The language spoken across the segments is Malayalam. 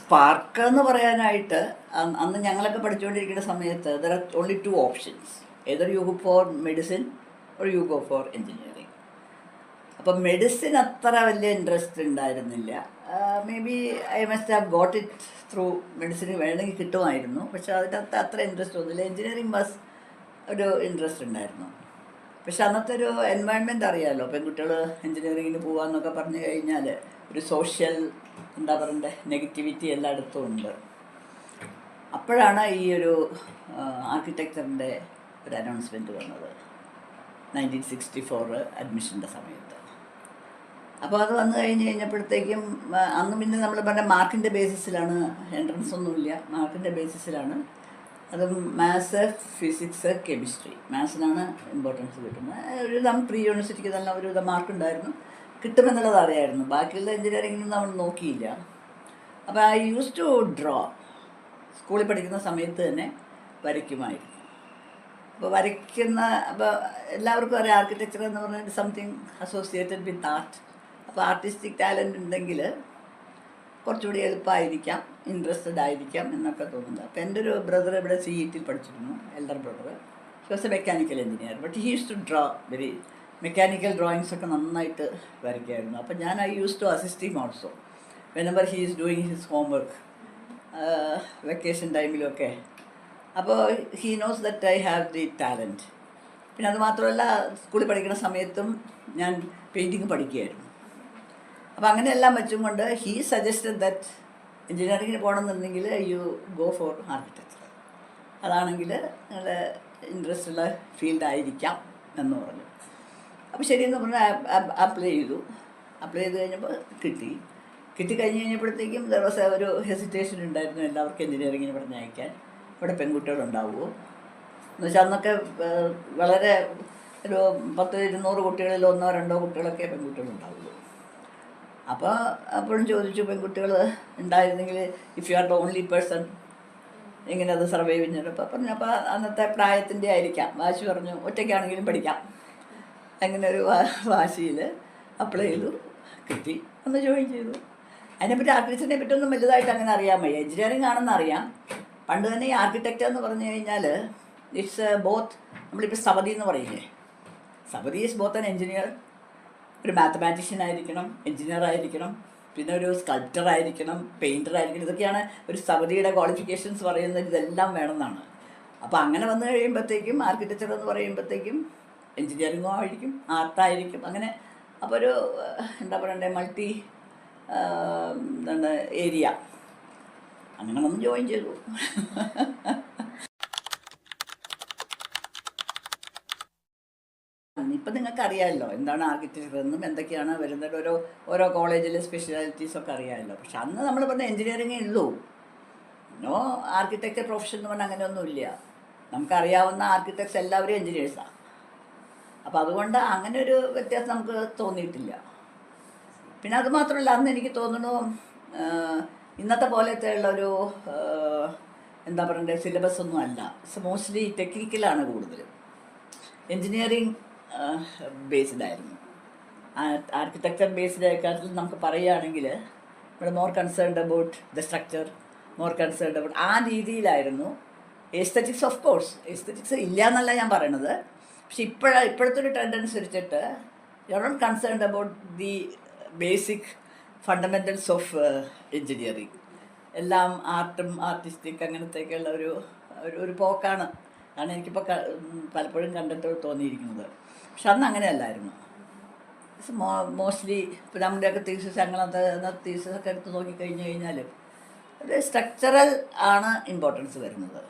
സ്പാർക്ക് എന്ന് പറയാനായിട്ട് അന്ന് ഞങ്ങളൊക്കെ പഠിച്ചുകൊണ്ടിരിക്കുന്ന സമയത്ത് there are only two options. Either you go for medicine or you go for engineering. അപ്പം മെഡിസിൻ അത്ര വലിയ ഇൻട്രസ്റ്റ് ഉണ്ടായിരുന്നില്ല. Maybe I must have got it through medicine വേണമെങ്കിൽ കിട്ടുമായിരുന്നു. പക്ഷെ അതിനകത്ത് അത്ര ഇൻട്രസ്റ്റ് ഒന്നുമില്ല. എൻജിനീയറിങ് ബസ് ഒരു ഇൻട്രസ്റ്റ് ഉണ്ടായിരുന്നു. പക്ഷെ അന്നത്തെ ഒരു എൻവയൺമെൻറ്റ് അറിയാമല്ലോ, പെൺകുട്ടികൾ എൻജിനീയറിങ്ങിന് പോകാമെന്നൊക്കെ പറഞ്ഞു കഴിഞ്ഞാൽ ഒരു സോഷ്യൽ എന്താ പറയണ്ടേ നെഗറ്റിവിറ്റി എല്ലായിടത്തും ഉണ്ട്. അപ്പോഴാണ് ഈ ഒരു ആർക്കിടെക്ചറിൻ്റെ ഒരു അനൗൺസ്മെൻറ്റ് വന്നത് 1964 അഡ്മിഷൻ്റെ സമയത്ത്. അപ്പോൾ അത് വന്നു കഴിഞ്ഞപ്പോഴത്തേക്കും അന്ന് പിന്നെ നമ്മൾ പറഞ്ഞ മാർക്കിൻ്റെ ബേസിസിലാണ്, എൻട്രൻസ് ഒന്നുമില്ല, മാർക്കിൻ്റെ ബേസിസിലാണ്. അതും മാത്സ്, ഫിസിക്സ്, കെമിസ്ട്രി. മാത്സിനാണ് ഇമ്പോർട്ടൻസ് കിട്ടുന്നത്. ഒരുവിധം പ്രീ യൂണിവേഴ്സിറ്റിക്ക് തന്നെ ഒരുവിധം മാർക്കുണ്ടായിരുന്നു, കിട്ടുമെന്നുള്ളത് അറിയായിരുന്നു. ബാക്കിയുള്ള എൻജിനീയറിങ്ങിനും നമ്മൾ നോക്കിയില്ല. അപ്പോൾ ഐ യൂസ് ടു ഡ്രോ. സ്കൂളിൽ പഠിക്കുന്ന സമയത്ത് തന്നെ വരയ്ക്കുമായിരുന്നു. അപ്പോൾ അപ്പോൾ എല്ലാവർക്കും അറിയാം ആർക്കിടെക്ചർ എന്ന് പറഞ്ഞാൽ സംതിങ് അസോസിയേറ്റഡ് വിത്ത് ആർട്ട്. അപ്പോൾ ആർട്ടിസ്റ്റിക് ടാലൻ്റ് ഉണ്ടെങ്കിൽ കുറച്ചുകൂടി എളുപ്പമായിരിക്കാം, ഇൻട്രസ്റ്റഡ് ആയിരിക്കാം എന്നൊക്കെ തോന്നുന്നത്. അപ്പോൾ എൻ്റെ ഒരു ബ്രദർ ഇവിടെ CET പഠിച്ചിരുന്നു, elder brother. He was a mechanical engineer, but he use to draw very mechanical drawings ഒക്കെ നന്നായിട്ട് വരയ്ക്കുമായിരുന്നു. അപ്പോൾ ഞാൻ I use to assist him also whenever he is doing his homework vacation ടൈമിലൊക്കെ. അപ്പോൾ he knows that I have the talent. പിന്നെ അത് മാത്രമല്ല, സ്കൂളിൽ പഠിക്കുന്ന സമയത്തും ഞാൻ പെയിൻറ്റിങ് പഠിക്കുകയായിരുന്നു. അപ്പോൾ അങ്ങനെയെല്ലാം വെച്ചും കൊണ്ട് ഹീ സജസ്റ്റഡ് ദറ്റ് എൻജിനീയറിങ്ങിന് പോകണമെന്നുണ്ടെങ്കിൽ യു ഗോ ഫോർ ആർക്കിടെക്ചർ, അതാണെങ്കിൽ നിങ്ങളുടെ ഇൻട്രസ്റ്റ് ഉള്ള ഫീൽഡായിരിക്കാം എന്ന് പറഞ്ഞു. അപ്പോൾ ശരിയെന്ന് പറഞ്ഞാൽ അപ്ലൈ ചെയ്തു കഴിഞ്ഞപ്പോൾ കിട്ടിക്കഴിഞ്ഞ് കഴിഞ്ഞപ്പോഴത്തേക്കും ദിവസം ഒരു ഹെസിറ്റേഷൻ ഉണ്ടായിരുന്നു എല്ലാവർക്കും എൻജിനീയറിങ്ങിന് പറഞ്ഞയക്കാൻ. ഇവിടെ പെൺകുട്ടികളുണ്ടാവുമോ എന്ന് വെച്ചാൽ അന്നൊക്കെ വളരെ ഒരു 100-200 കുട്ടികളിൽ 1-2 കുട്ടികളൊക്കെ പെൺകുട്ടികളുണ്ടാവുള്ളൂ. അപ്പോൾ അപ്പോഴും ചോദിച്ചു, പെൺകുട്ടികൾ ഉണ്ടായിരുന്നെങ്കിൽ if you are the only person എങ്ങനെ അത് സർവൈവ് ചെയ്യുന്നപ്പോൾ പറഞ്ഞു. അപ്പോൾ അന്നത്തെ പ്രായത്തിൻ്റെ ആയിരിക്കാം, വാശി പറഞ്ഞു ഒറ്റയ്ക്കാണെങ്കിലും പഠിക്കാം. അങ്ങനെ ഒരു വാശിയിൽ അപ്ലൈ ചെയ്തു, കിട്ടി, ഒന്ന് ജോയിൻ ചെയ്തു. അതിനെപ്പറ്റി ആർക്കിടെക്ചറിനെ പറ്റി ഒന്നും വലുതായിട്ട് അങ്ങനെ അറിയാൻ വയ്യ. എഞ്ചിനീയറിംഗ് ആണെന്ന് അറിയാം. പണ്ട് തന്നെ ഈ ആർക്കിടെക്ചർ എന്ന് പറഞ്ഞു കഴിഞ്ഞാൽ ഇറ്റ്സ് ബോത്ത്. നമ്മളിപ്പോൾ സബതി എന്ന് പറയില്ലേ, സബതി ഈസ് ബോത്ത് ആൻ എഞ്ചിനീയർ, ഒരു മാത്തമാറ്റീഷ്യൻ ആയിരിക്കണം, എഞ്ചിനീയർ ആയിരിക്കണം, പിന്നെ ഒരു സ്കൾപ്റ്റർ ആയിരിക്കണം, പെയിൻറ്റർ ആയിരിക്കണം. ഇതൊക്കെയാണ് ഒരു സബതിയുടെ ക്വാളിഫിക്കേഷൻസ് പറയുന്നത്. ഇതെല്ലാം വേണമെന്നാണ്. അപ്പോൾ അങ്ങനെ വന്നു കഴിയുമ്പോഴത്തേക്കും ആർക്കിടെക്ചർ എന്ന് പറയുമ്പോഴത്തേക്കും എഞ്ചിനീയറിങ്ങോ ആയിരിക്കും, ആർട്ടായിരിക്കും, അങ്ങനെ. അപ്പോൾ ഒരു എന്താ പറയണ്ടേ മൾട്ടി എന്താണ് ഏരിയ. അങ്ങനെ വന്ന് ജോയിൻ ചെയ്തു. ഇപ്പം നിങ്ങൾക്ക് അറിയാമല്ലോ എന്താണ് ആർക്കിടെക്ചർ എന്നും എന്തൊക്കെയാണ് വരുന്നത്. ഓരോ കോളേജിലെ സ്പെഷ്യാലിറ്റീസൊക്കെ അറിയാമല്ലോ. പക്ഷെ അന്ന് നമ്മൾ പറഞ്ഞ എൻജിനീയറിങ്ങേ ഉള്ളൂ, നോ ആർക്കിടെക്ചർ പ്രൊഫഷൻ എന്ന് പറഞ്ഞാൽ അങ്ങനെയൊന്നുമില്ല. നമുക്കറിയാവുന്ന ആർക്കിടെക്ട്സ് എല്ലാവരും എൻജിനീയേഴ്സാണ്. അപ്പോൾ അതുകൊണ്ട് അങ്ങനെ ഒരു വ്യത്യാസം നമുക്ക് തോന്നിയിട്ടില്ല. പിന്നെ അതുമാത്രമല്ല, അന്ന് എനിക്ക് തോന്നുന്നു ഇന്നത്തെ പോലത്തെ ഉള്ളൊരു എന്താ പറയണ്ടേ സിലബസ് ഒന്നും അല്ല. മോസ്റ്റ്ലി ടെക്നിക്കലാണ് കൂടുതലും. എൻജിനീയറിങ് ബേസ്ഡ് ആയിരുന്നു. ആർക്കിടെക്ചർ ബേസ്ഡ് ആയിക്കാട്ടിൽ നമുക്ക് പറയുകയാണെങ്കിൽ നമ്മൾ more concerned about the structure, more concerned about ആ രീതിയിലായിരുന്നു. എസ്തറ്റിക്സ് ഓഫ് കോഴ്സ്, എസ്തറ്റിക്സ് ഇല്ല എന്നല്ല ഞാൻ പറയണത്. പക്ഷെ ഇപ്പോഴത്തെ ഒരു ട്രെൻഡ് അനുസരിച്ചിട്ട് you are not concerned about the basic fundamentals of engineering. എല്ലാം ആർട്ടും ആർട്ടിസ്റ്റിക് അങ്ങനത്തെയൊക്കെയുള്ള ഒരു പോക്കാണ് എനിക്കിപ്പോൾ പലപ്പോഴും കണ്ടിട്ട് തോന്നിയിരിക്കുന്നത്. പക്ഷെ അന്ന് അങ്ങനെയല്ലായിരുന്നു. മോസ്റ്റ്ലി ഇപ്പോൾ നമ്മുടെയൊക്കെ തീസിസ് അങ്ങനത്തെ തീസിസൊക്കെ എടുത്ത് നോക്കിക്കഴിഞ്ഞ് കഴിഞ്ഞാൽ ഒരു സ്ട്രക്ചറൽ ആണ് ഇമ്പോർട്ടൻസ് വരുന്നത്.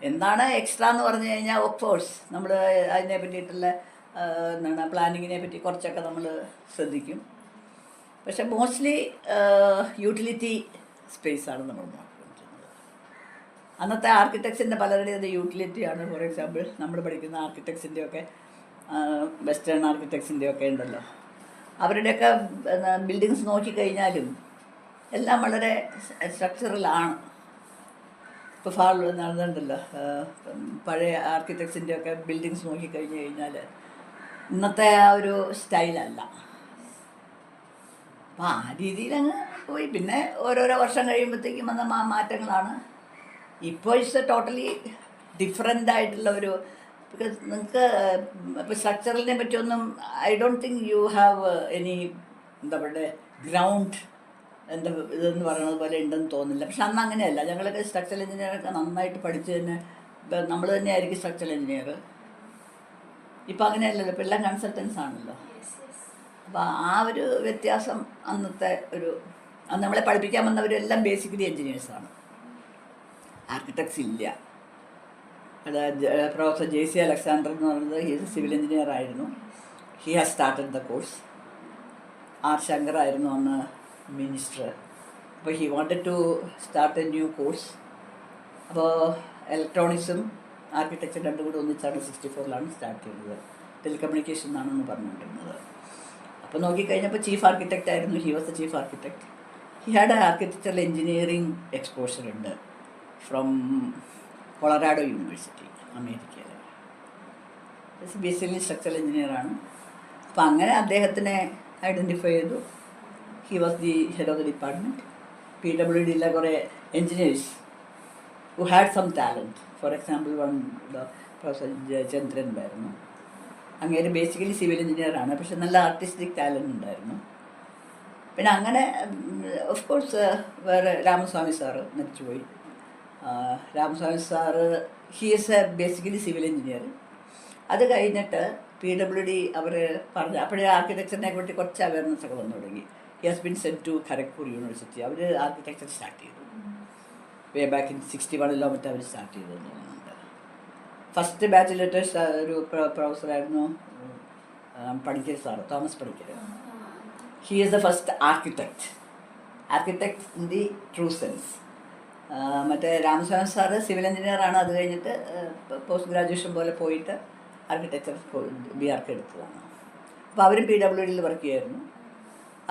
എന്താണ് എക്സ്ട്രാ എന്ന് പറഞ്ഞു കഴിഞ്ഞാൽ ഓഫ് കോഴ്സ് നമ്മൾ അതിനെ പറ്റിയിട്ടുള്ള എന്താണ് പ്ലാനിങ്ങിനെ പറ്റി കുറച്ചൊക്കെ നമ്മൾ ശ്രദ്ധിക്കും. പക്ഷെ മോസ്റ്റ്ലി യൂട്ടിലിറ്റി സ്പേസാണ് നമ്മൾ നോക്കിക്കൊണ്ടിരുന്നത്. അന്നത്തെ ആർക്കിടെക്ചറിൻ്റെ പലരുടെയും യൂട്ടിലിറ്റിയാണ്. ഫോർ എക്സാമ്പിൾ നമ്മൾ പഠിക്കുന്ന ആർക്കിടെക്ട്സിൻ്റെയൊക്കെ വെസ്റ്റേൺ ആർക്കിടെക്ട്സിൻ്റെയൊക്കെ ഉണ്ടല്ലോ, അവരുടെയൊക്കെ ബിൽഡിങ്സ് നോക്കിക്കഴിഞ്ഞാലും എല്ലാം വളരെ സ്ട്രക്ചറലാണ്. ഇപ്പോൾ നടന്നുണ്ടല്ലോ പഴയ ആർക്കിടെക്ട്സിൻ്റെയൊക്കെ ബിൽഡിങ്സ് നോക്കിക്കഴിഞ്ഞ് കഴിഞ്ഞാൽ ഇന്നത്തെ ആ ഒരു സ്റ്റൈലല്ല. അപ്പോൾ ആ രീതിയിലങ്ങ് പോയി. പിന്നെ ഓരോരോ വർഷം കഴിയുമ്പോഴത്തേക്കും വന്ന മാറ്റങ്ങളാണ്. ഇപ്പോൾ ഇറ്റ്സ് എ ടോട്ടലി ഡിഫറെൻ്റ് ആയിട്ടുള്ള ഒരു, ബിക്കോസ് നിങ്ങൾക്ക് ഇപ്പോൾ സ്ട്രക്ചറലിനെ പറ്റിയൊന്നും I don't think you have any എന്താ പറയുക ഗ്രൗണ്ട് എന്താ ഇതെന്ന് പറയുന്നത് പോലെ ഉണ്ടെന്ന് തോന്നുന്നില്ല. പക്ഷെ അന്ന് അങ്ങനെയല്ല. ഞങ്ങളൊക്കെ സ്ട്രക്ചറൽ എഞ്ചിനീയറൊക്കെ നന്നായിട്ട് പഠിച്ച് തന്നെ നമ്മൾ തന്നെയായിരിക്കും സ്ട്രക്ചറൽ എഞ്ചിനീയർ. ഇപ്പം അങ്ങനെയല്ലല്ലോ, ഇപ്പം എല്ലാം കൺസൾട്ടൻസ് ആണല്ലോ. അപ്പോൾ ആ ഒരു വ്യത്യാസം അന്നത്തെ ഒരു, അന്ന് നമ്മളെ പഠിപ്പിക്കാൻ വന്നവരെല്ലാം ബേസിക്കലി എഞ്ചിനീയേഴ്സാണ്, ആർക്കിടെക്ട്സ് ഇല്ല. അതായത് പ്രൊഫസർ JC അലക്സാണ്ടർ എന്ന് പറയുന്നത് ഹീസ് സിവിൽ എഞ്ചിനീയർ ആയിരുന്നു. He has started the course. R Shankar ആയിരുന്നു അന്ന് മിനിസ്റ്റർ. അപ്പോൾ he wanted to start a new course. അപ്പോൾ ഇലക്ട്രോണിക്സും ആർക്കിടെക്ചർ രണ്ടും കൂടി ഒന്നിച്ചാണ് 64 സ്റ്റാർട്ട് ചെയ്തത്. ടെലികമ്മ്യൂണിക്കേഷൻ എന്നാണെന്ന് പറഞ്ഞുകൊണ്ടിരുന്നത്. അപ്പോൾ നോക്കിക്കഴിഞ്ഞപ്പോൾ ചീഫ് ആർക്കിടെക്റ്റ് ആയിരുന്നു. He was the chief architect. He had architectural engineering exposure ഉണ്ട് ഫ്രം കൊളറാഡോ യൂണിവേഴ്സിറ്റി, അമേരിക്കയിൽ. ബേസിക്കലി സ്ട്രക്ചറൽ എഞ്ചിനീയറാണ്. അപ്പോൾ അങ്ങനെ അദ്ദേഹത്തിനെ ഐഡൻറ്റിഫൈ ചെയ്തു. He was the head of the department. PWDയിലെ കുറേ engineers who had some talent. For example professor Chandran ഉണ്ടായിരുന്നു. അങ്ങേര് ബേസിക്കലി സിവിൽ എഞ്ചിനീയറാണ്, പക്ഷെ നല്ല ആർട്ടിസ്റ്റിക് ടാലൻറ്റ് ഉണ്ടായിരുന്നു. പിന്നെ അങ്ങനെ ഓഫ് കോഴ്സ് വേറെ രാമസ്വാമി സാറ് മരിച്ചുപോയി. Ramaswamy sir he is a basically civil engineer. അത് കഴിഞ്ഞിട്ട് PWD അവർ പറഞ്ഞ അപ്പോഴേ ആർക്കിടെക്ചറിനെ പറ്റി കുറച്ച് അവയർനെസ് ഒക്കെ വന്നു തുടങ്ങി. He has been sent to Kharagpur university. അവർ ആർക്കിടെക്ചർ സ്റ്റാർട്ട് ചെയ്തു. വേ ബാക്ക് ഇൻ 61 മറ്റേ അവർ സ്റ്റാർട്ട് ചെയ്തു തോന്നുന്നുണ്ട്. ഫസ്റ്റ് ബാച്ചിലിട്ട് ഒരു പ്രൊഫസറായിരുന്നു Panicker sir, Thomas Panicker. He is the first architect in the true sense. മറ്റേ രാമസ്വാമി സാറ് സിവിൽ എഞ്ചിനീയറാണ്. അത് കഴിഞ്ഞിട്ട് പോസ്റ്റ് ഗ്രാജുവേഷൻ പോലെ പോയിട്ട് ആർക്കിടെക്ചർ BArch എടുത്തതാണ്. അപ്പോൾ അവരും PWDയിൽ വർക്ക് ചെയ്യായിരുന്നു.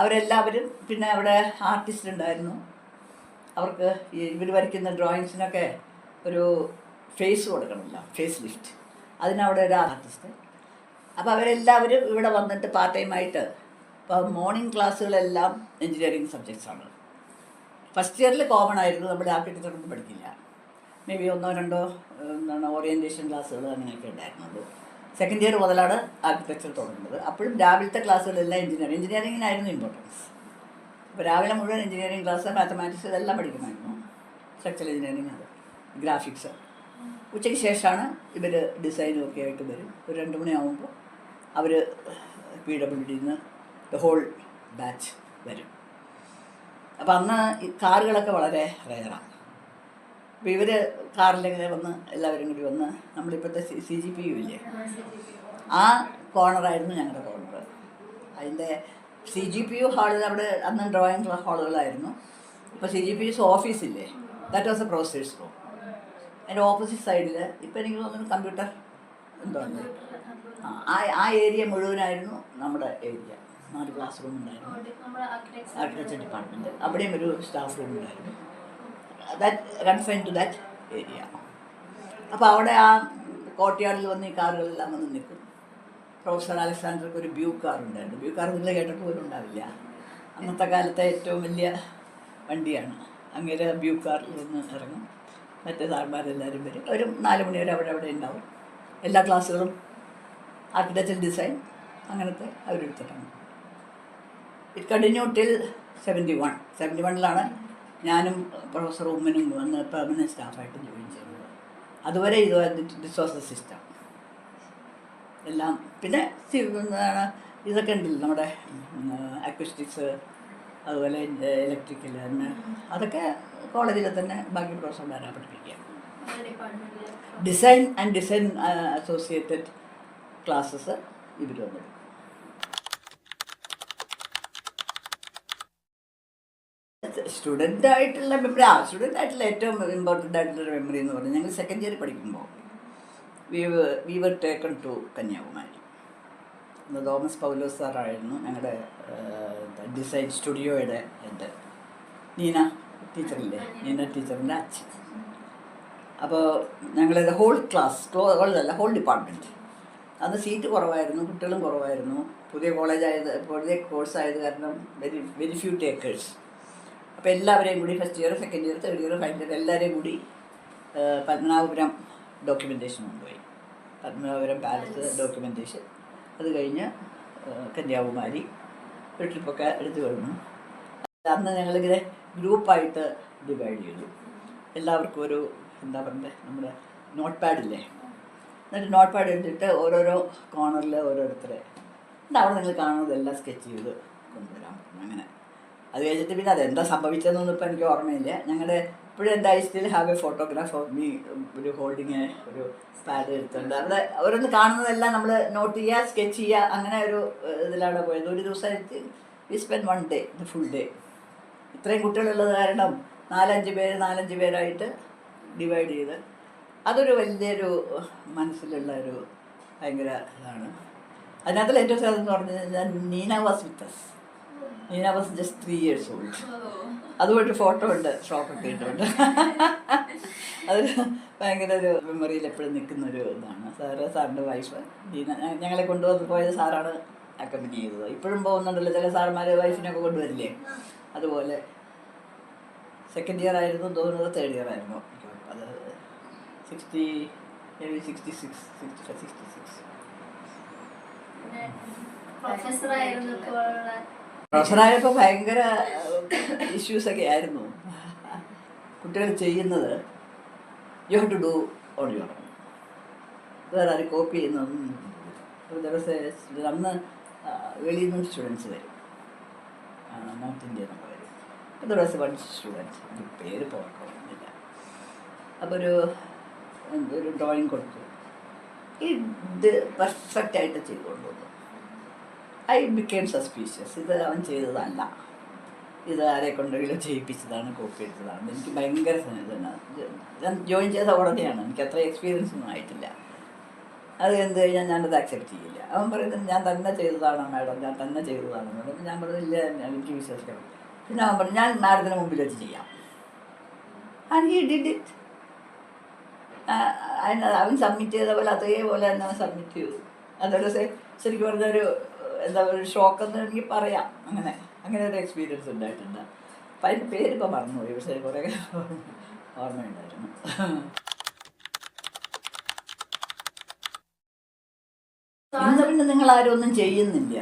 അവരെല്ലാവരും പിന്നെ അവിടെ ആർട്ടിസ്റ്റ് ഉണ്ടായിരുന്നു. അവർക്ക് ഇവർ വരയ്ക്കുന്ന ഡ്രോയിങ്സിനൊക്കെ ഒരു ഫേസ് കൊടുക്കണമല്ലോ, ഫേസ് ലിഫ്റ്റ്. അതിനവിടെ ഒരു ആർട്ടിസ്റ്റ്. അപ്പോൾ അവരെല്ലാവരും ഇവിടെ വന്നിട്ട് പാർട്ട് ടൈമായിട്ട്, ഇപ്പോൾ മോർണിംഗ് ക്ലാസ്സുകളെല്ലാം എഞ്ചിനീയറിംഗ് സബ്ജക്ട്സാണ്. ഫസ്റ്റ് ഇയറിൽ കോമൺ ആയിരുന്നു, നമ്മുടെ ആർക്കിടെക്ചറൊന്നും പഠിക്കില്ല. മേ ബി 1-2 ഓറിയൻറ്റേഷൻ ക്ലാസ്സുകൾ അങ്ങനെയൊക്കെ ഉണ്ടായിരുന്നുള്ളൂ. സെക്കൻഡ് ഇയർ മുതലാണ് ആർക്കിടെക്ചർ തുടങ്ങുന്നത്. അപ്പോഴും രാവിലത്തെ ക്ലാസ്സുകളെല്ലാം എഞ്ചിനീയറിങ്ങിനായിരുന്നു ഇമ്പോർട്ടൻസ്. അപ്പോൾ രാവിലെ മുഴുവൻ എഞ്ചിനീയറിംഗ് ക്ലാസ്, മാത്തമാറ്റിക്സ് ഇതെല്ലാം പഠിക്കുമായിരുന്നു. സ്ട്രക്ചറൽ എഞ്ചിനീയറിംഗ്, അത് ഗ്രാഫിക്സ്. ഉച്ചയ്ക്ക് ശേഷമാണ് ഇവർ ഡിസൈനും ഒക്കെ ആയിട്ട് വരും. ഒരു 2 മണിയാകുമ്പോൾ അവർ PWDയിൽ നിന്ന് ദ ഹോൾ ബാച്ച് വരും. അപ്പോൾ അന്ന് ഈ കാറുകളൊക്കെ വളരെ റെയറാണ്. അപ്പോൾ ഇവർ കാറിലിങ്ങനെ വന്ന് എല്ലാവരും കൂടി വന്ന് നമ്മളിപ്പോഴത്തെ CGPU ഇല്ലേ, ആ കോർണറായിരുന്നു ഞങ്ങളുടെ കോർണർ. അതിൻ്റെ CGPU ഹാളിൽ അവിടെ അന്ന് ഡ്രോയിങ് ഹാളുകളായിരുന്നു. ഇപ്പോൾ CGPU's ഓഫീസില്ലേ, that was a professors room. അതിൻ്റെ ഓപ്പോസിറ്റ് സൈഡിൽ ഇപ്പോൾ എനിക്ക് തോന്നുന്നു കമ്പ്യൂട്ടർ എന്തോ ഉണ്ട്. ആ ഏരിയ മുഴുവനായിരുന്നു നമ്മുടെ ഏരിയ. 4 ക്ലാസ് റൂം ഉണ്ടായിരുന്നു, ആർക്കിടെക്ചർ ഡിപ്പാർട്ട്മെൻറ്റ്. അവിടെയും ഒരു സ്റ്റാഫ് റൂം ഉണ്ടായിരുന്നു. That confine to that area. അപ്പോൾ അവിടെ ആ കോർട്ട്യാർഡിൽ വന്ന് ഈ കാറുകളെല്ലാം വന്ന് നിൽക്കും. പ്രൊഫസർ അലക്സാണ്ടർക്ക് ഒരു ബ്യൂക്ക് കാർ ഉണ്ടായിരുന്നു. ബ്യൂക്ക് കാർ നിങ്ങൾ കേട്ടിട്ട് പോലും ഉണ്ടാവില്ല. അന്നത്തെ കാലത്തെ ഏറ്റവും വലിയ വണ്ടിയാണ്. അങ്ങനെ ബ്യൂക്ക് കാറിൽ നിന്ന് ഇറങ്ങും. മറ്റേ സാർമാരെല്ലാവരും വരും. ഒരു 4 മണി വരെ അവിടെ ഉണ്ടാവും. എല്ലാ ക്ലാസ്സുകളും ആർക്കിടെക്ചർ ഡിസൈൻ അങ്ങനത്തെ അവരെടുത്തിട്ടാണ്. It continue till 71. ഞാനും പ്രൊഫസർ ഉമ്മനും വന്ന് പെർമനൻറ്റ് സ്റ്റാഫായിട്ട് ജോയിൻ ചെയ്യുന്നത്. അതുവരെ ദിസ് വാസ് ദ സിസ്റ്റം എല്ലാം. പിന്നെ ഇതൊക്കെ ഉണ്ടല്ലോ നമ്മുടെ അക്യൂസ്റ്റിക്സ്, അതുപോലെ ഇലക്ട്രിക്കൽ, അതൊക്കെ കോളേജിൽ തന്നെ ബാക്കി പ്രൊഫസർമാരാണ് പഠിപ്പിക്കുക. ഡിസൈൻ അസോസിയേറ്റഡ് ക്ലാസ്സസ് ഇവർ വന്നിട്ട്. സ്റ്റുഡൻ്റായിട്ടുള്ള മെമ്മറി, സ്റ്റുഡൻ്റായിട്ടുള്ള ഏറ്റവും ഇമ്പോർട്ടൻ്റ് ആയിട്ടുള്ളൊരു മെമ്മറി എന്ന് പറഞ്ഞാൽ ഞങ്ങൾ സെക്കൻഡ് ഇയർ പഠിക്കുമ്പോൾ we were taken to Kanyakumari. Thomas Paulose സാറായിരുന്നു ഞങ്ങളുടെ ഡിസൈൻ സ്റ്റുഡിയോയുടെ ഹെഡ്. നീന ടീച്ചറില്ലേ, നീന ടീച്ചറിൻ്റെ അച്ഛൻ. അപ്പോൾ ഞങ്ങളുടെ ഹോൾ ക്ലാസ് ഹോൾ ഡിപ്പാർട്ട്മെൻറ്റ്. അന്ന് സീറ്റ് കുറവായിരുന്നു, കുട്ടികളും കുറവായിരുന്നു. പുതിയ കോഴ്സായത് കാരണം വെരി ഫ്യൂ ടേക്കേഴ്സ്. അപ്പോൾ എല്ലാവരെയും കൂടി first year, second year, third year, final year എല്ലാവരെയും കൂടി പത്മനാഭപുരം ഡോക്യുമെൻറ്റേഷൻ കൊണ്ടുപോയി. Padmanabhapuram palace documentation. അത് കഴിഞ്ഞ് കന്യാകുമാരി ഒരു ട്രിപ്പൊക്കെ എടുത്തു കഴിഞ്ഞു. അന്ന് ഞങ്ങളിങ്ങനെ ഗ്രൂപ്പായിട്ട് ഡിവൈഡ് ചെയ്തു. എല്ലാവർക്കും ഒരു എന്താ പറയുക, നമ്മുടെ നോട്ട് പാഡില്ലേ, എന്നിട്ട് നോട്ട് പാഡ് എടുത്തിട്ട് ഓരോരോ കോർണറിൽ ഓരോരുത്തരെ എന്നിട്ട് അവിടെ നിങ്ങൾ കാണുന്നതെല്ലാം സ്കെച്ച് ചെയ്ത് കൊണ്ടുവരാൻ പറ്റും. അങ്ങനെ അത് കഴിഞ്ഞിട്ട് പിന്നെ അതെന്താ സംഭവിച്ചതെന്നൊന്നും ഇപ്പോൾ എനിക്ക് ഓർമ്മയില്ല. ഞങ്ങളുടെ ഇപ്പോഴും എൻ്റെ I still have A photograph of me ഒരു ഹോൾഡിങ് ഒരു പാഡ് എടുത്തുണ്ട്. അവിടെ ഓരോന്ന് കാണുന്നതെല്ലാം നമ്മൾ നോട്ട് ചെയ്യുക, സ്കെച്ച് ചെയ്യുക, അങ്ങനെ ഒരു ഇതിലാണ് പോയത്. ഒരു ദിവസമായിട്ട് we spend 1 day, the full day. ഇത്രയും കുട്ടികളുള്ളത് കാരണം 4-5 പേരായിട്ട് ഡിവൈഡ് ചെയ്ത് അതൊരു വലിയൊരു മനസ്സിലുള്ള ഒരു ഭയങ്കര ഇതാണ്. അതിനകത്തുള്ള ഏറ്റവും സാധനം പറഞ്ഞു കഴിഞ്ഞാൽ Neena was with us. Neena was just 3 years old. അതുമായിട്ട് ഫോട്ടോ ഉണ്ട്, ഫ്രോക്കൊക്കെ ഇട്ടുണ്ട്. അതൊരു ഭയങ്കര ഒരു മെമ്മറിയിൽ എപ്പോഴും നിൽക്കുന്നൊരു ഇതാണ്. സാറിൻ്റെ വൈഫ് നീന ഞങ്ങളെ കൊണ്ടുവന്ന് പോയത് സാറാണ് അക്കമ്പനി ചെയ്തത്. ഇപ്പോഴും പോകുന്നുണ്ടല്ലോ ചില സാറന്മാർ വൈഫിനൊക്കെ കൊണ്ടുവരില്ലേ, അതുപോലെ സെക്കൻഡ് ഇയർ ആയിരുന്നു തോന്നുന്നത്, തേർഡ് ഇയർ ആയിരുന്നു. അത് 66. പ്രൊഫസറായപ്പോൾ ഭയങ്കര ഇഷ്യൂസൊക്കെ ആയിരുന്നു. കുട്ടികൾ ചെയ്യുന്നത് you have to do on your own, വേറെ ആരും കോപ്പി ചെയ്യുന്നതൊന്നും. അന്ന് വെളിയിൽ നിന്ന് സ്റ്റുഡൻസ് വരും, നോർത്ത് ഇന്ത്യയിൽ നിന്നൊക്കെ വരും. ദിവസം 1 student, പേര് പോർക്കുന്നില്ല. അപ്പോൾ ഒരു ഡ്രോയിങ് കൊടുത്തു, ഇത് പെർഫെക്റ്റായിട്ട് ചെയ്തുകൊണ്ടുവന്നു. I became suspicious. ഇത് അവൻ ചെയ്തതല്ല, ഇത് ആരെ കൊണ്ടെങ്കിലും ചെയ്യിപ്പിച്ചതാണ്, കോപ്പി എടുത്തതാണ്. എനിക്ക് ഭയങ്കര ഇതാണ്. ഞാൻ ജോയിൻ ചെയ്ത ഉടനെയാണ്, എനിക്ക് അത്ര എക്സ്പീരിയൻസ് ഒന്നും ആയിട്ടില്ല. അത് എന്ത് കഴിഞ്ഞാൽ ഞാനത് അക്സെപ്റ്റ് ചെയ്യില്ല. അവൻ പറയുന്നത് ഞാൻ തന്നെ ചെയ്തതാണ് മാഡം, ഞാൻ തന്നെ ചെയ്തതാണ് മാഡം. ഞാൻ പറഞ്ഞില്ല, എനിക്ക് വിശ്വസിക്കണം. പിന്നെ അവൻ പറഞ്ഞു ഞാൻ മാഡത്തിന് മുമ്പിൽ വെച്ച് ചെയ്യാം. And he did it. അവൻ സബ്മിറ്റ് ചെയ്ത പോലെ അതേപോലെ തന്നെ അവൻ സബ്മിറ്റ് ചെയ്തു. അതൊരു ശരിക്കും പറഞ്ഞൊരു എന്താ ഒരു ഷോക്കെന്ന് എനിക്ക് പറയാം. അങ്ങനെ ഒരു എക്സ്പീരിയൻസ് ഉണ്ടായിട്ടുണ്ട്. അപ്പം അതിൻ്റെ പേരിപ്പോൾ മറന്നുപോയി, പക്ഷേ കുറേ ഓർമ്മയുണ്ടായിരുന്നു. ഇന്ന് പിന്നെ നിങ്ങളാരും ഒന്നും ചെയ്യുന്നില്ല,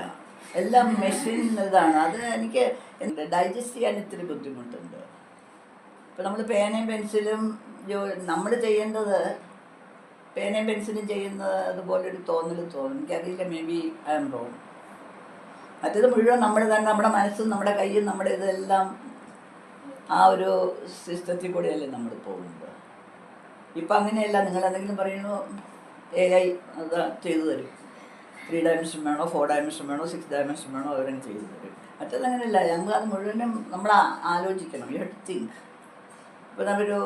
എല്ലാം മെഷീൻ ഇതാണ്. അത് എനിക്ക് ഡൈജസ്റ്റ് ചെയ്യാൻ ഇത്തിരി ബുദ്ധിമുട്ടുണ്ട്. ഇപ്പം നമ്മൾ പേനയും പെൻസിലും നമ്മൾ ചെയ്യേണ്ടത് പേനയും പെൻസിലും ചെയ്യുന്നത് അതുപോലൊരു തോന്നും. എനിക്കറിയില്ല, may be I M wrong. മറ്റേത് മുഴുവൻ നമ്മൾ തന്നെ, നമ്മുടെ മനസ്സും നമ്മുടെ കയ്യും നമ്മുടെ ഇതെല്ലാം ആ ഒരു സിസ്റ്റത്തിൽ കൂടെയല്ലേ നമ്മൾ പോകുന്നത്. ഇപ്പം അങ്ങനെയല്ല, നിങ്ങൾ എന്തെങ്കിലും പറയുന്നു AI അത് ചെയ്തു തരും. 3 dimension വേണോ, 4 dimension വേണോ, 6 dimension വേണോ, അവരങ്ങ് ചെയ്തു തരും. മറ്റേതങ്ങനെയല്ല, ഞങ്ങൾ അത് മുഴുവനും നമ്മൾ ആലോചിക്കണം. You have to think. ഇപ്പോൾ നമ്മളൊരു